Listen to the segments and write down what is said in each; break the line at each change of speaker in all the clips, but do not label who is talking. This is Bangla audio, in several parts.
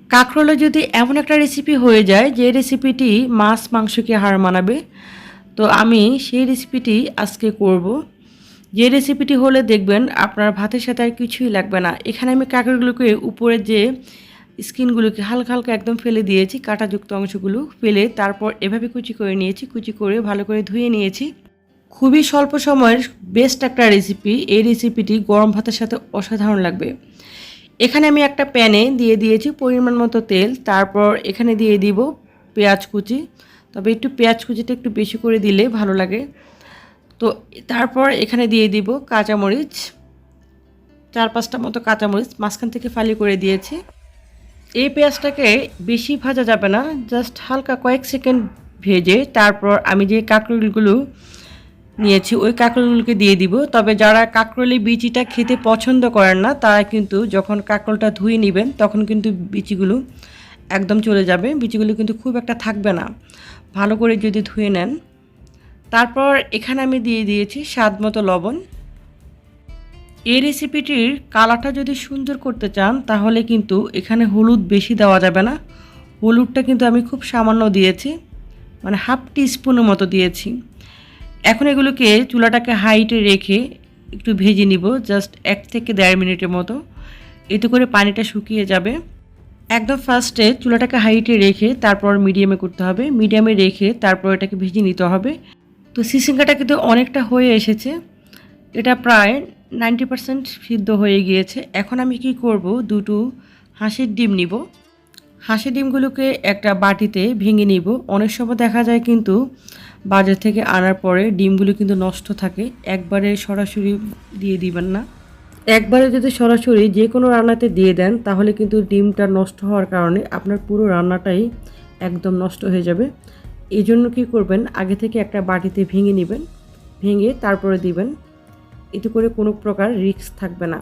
কাকরোলে যদি এমন একটা রেসিপি হয়ে যায় যে রেসিপিটি মাছ মাংসকে হার মানাবে, তো আমি সেই রেসিপিটি আজকে করব। যে রেসিপিটি হলে দেখবেন আপনার ভাতের সাথে আর কিছুই লাগবে না। এখানে আমি কাঁকরোলগুলোকে উপরে যে স্কিনগুলোকে হালকা হালকা একদম ফেলে দিয়েছি, কাঁটাযুক্ত অংশগুলো ফেলে তারপর এভাবে কুচি করে নিয়েছি, কুচি করে ভালো করে ধুয়ে নিয়েছি। খুবই স্বল্প সময়ের বেস্ট একটা রেসিপি। এই রেসিপিটি গরম ভাতের সাথে অসাধারণ লাগবে। এখানে আমি একটা প্যানে দিয়ে দিয়েছি পরিমাণ মতো তেল, তারপর এখানে দিয়ে দিব পেঁয়াজ কুচি, তবে একটু পেঁয়াজ কুচিটা একটু বেশি করে দিলে ভালো লাগে। তো তারপর এখানে দিয়ে দিব কাঁচামরিচ, 4-5টা মতো কাঁচামরিচ মাঝখান থেকে ফালি করে দিয়েছি। এই পেঁয়াজটাকে বেশি ভাজা যাবে না, জাস্ট হালকা কয়েক সেকেন্ড ভেজে তারপর আমি যে কাঁকরোলগুলো নিয়েছি ওই কাঁকরোলগুলোকে দিয়ে দিব। তবে যারা কাঁকরোলের বিচিটা খেতে পছন্দ করেন না তারা কিন্তু যখন কাঁকরোলটা ধুয়ে নেবেন তখন কিন্তু বিচিগুলো একদম চলে যাবে, বিচিগুলো কিন্তু খুব একটা থাকবে না ভালো করে যদি ধুয়ে নেন। তারপর এখানে আমি দিয়ে দিয়েছি স্বাদ মতো লবণ। এই রেসিপিটির কালারটা যদি সুন্দর করতে চান তাহলে কিন্তু এখানে হলুদ বেশি দেওয়া যাবে না, হলুদটা কিন্তু আমি খুব সামান্য দিয়েছি, মানে হাফ টিস্পুনের মতো দিয়েছি। এখন এগুলোকে চুলাটাকে হাইটে রেখে একটু ভেজে নিব, জাস্ট 1 থেকে 1.5 মিনিটের মতো। এতে করে পানিটা শুকিয়ে যাবে। একদম ফার্স্টে চুলাটাকে হাইটে রেখে তারপর মিডিয়ামে করতে হবে, মিডিয়ামে রেখে তারপর এটাকে ভেজে নিতে হবে। তো সিসিঙ্গাটা কিন্তু অনেকটা হয়ে এসেছে, এটা প্রায় 90% সিদ্ধ হয়ে গিয়েছে। এখন আমি কি করব, দুটো হাঁসের ডিম নিব। হাঁসের ডিমগুলোকে একটা বাটিতে ভেঙে নিব। অনেক সময় দেখা যায় কিন্তু বাজার থেকে আনার পরে ডিমগুলো কিন্তু নষ্ট থাকে, একবারে সরাসরি দিয়ে দিবেন না। একবারে যদি সরাসরি যে কোনো রান্নাতে দিয়ে দেন তাহলে কিন্তু ডিমটা নষ্ট হওয়ার কারণে আপনার পুরো রান্নাটাই একদম নষ্ট হয়ে যাবে। এই জন্য কী করবেন, আগে থেকে একটা বাটিতে ভেঙে নেবেন, ভেঙে তারপরে দিবেন, এতে করে কোনো প্রকার রিস্ক থাকবে না।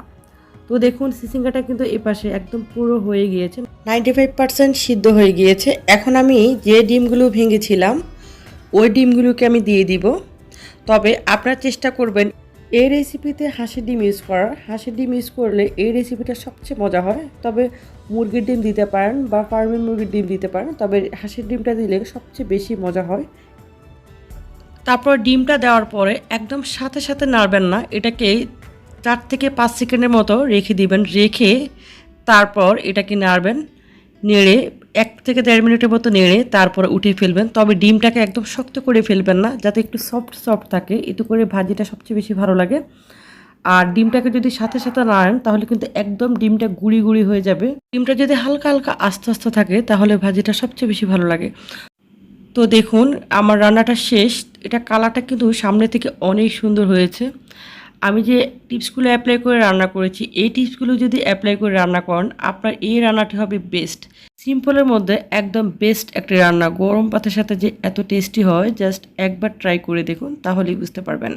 তো দেখুন সিসিঙ্গাটা কিন্তু এপাশে একদম পুরো হয়ে গিয়েছে, 95% সিদ্ধ হয়ে গিয়েছে। এখন আমি যে ডিমগুলো ভেঙেছিলাম ওই ডিমগুলোকে আমি দিয়ে দিব। তবে আপনারা চেষ্টা করবেন এই রেসিপিতে হাঁসের ডিম ইউজ করার। হাঁসের ডিম ইউজ করলে এই রেসিপিটা সবচেয়ে মজা হয়। তবে মুরগির ডিম দিতে পারেন বা ফার্মের মুরগির ডিম দিতে পারেন, তবে হাঁসের ডিমটা দিলে সবচেয়ে বেশি মজা হয়। তারপর ডিমটা দেওয়ার পরে একদম সাথে সাথে নাড়বেন না, এটাকে 4 থেকে 5 সেকেন্ডের মতো রেখে দিবেন, রেখে তারপর এটাকে নাড়বেন, নেড়ে 1 থেকে 1.5 মিনিটের মতো নেড়ে তারপরে উঠিয়ে ফেলবেন। তবে ডিমটাকে একদম শক্ত করে ফেলবেন না, যাতে একটু সফট সফট থাকে, এতে করে ভাজিটা সবচেয়ে বেশি ভালো লাগে। আর ডিমটাকে যদি সাথে সাথে নাড়েন তাহলে কিন্তু একদম ডিমটা গুঁড়ি গুঁড়ি হয়ে যাবে। ডিমটা যদি হালকা হালকা আস্তে আস্তে থাকে তাহলে ভাজিটা সবচেয়ে বেশি ভালো লাগে। তো দেখুন আমার রান্নাটা শেষ, এটা কালারটা কিন্তু সামনে থেকে অনেক সুন্দর হয়েছে। আমি যে টিপসগুলো অ্যাপ্লাই করে রান্না করেছি এই টিপসগুলো যদি অ্যাপ্লাই করে রান্না করেন আপনার এই রান্নাটি হবে বেস্ট। সিম্পলের মধ্যে একদম বেস্ট একটা রান্না, গরম ভাতের সাথে যে এত টেস্টি হয় জাস্ট একবার ট্রাই করে দেখুন তাহলেই বুঝতে পারবেন।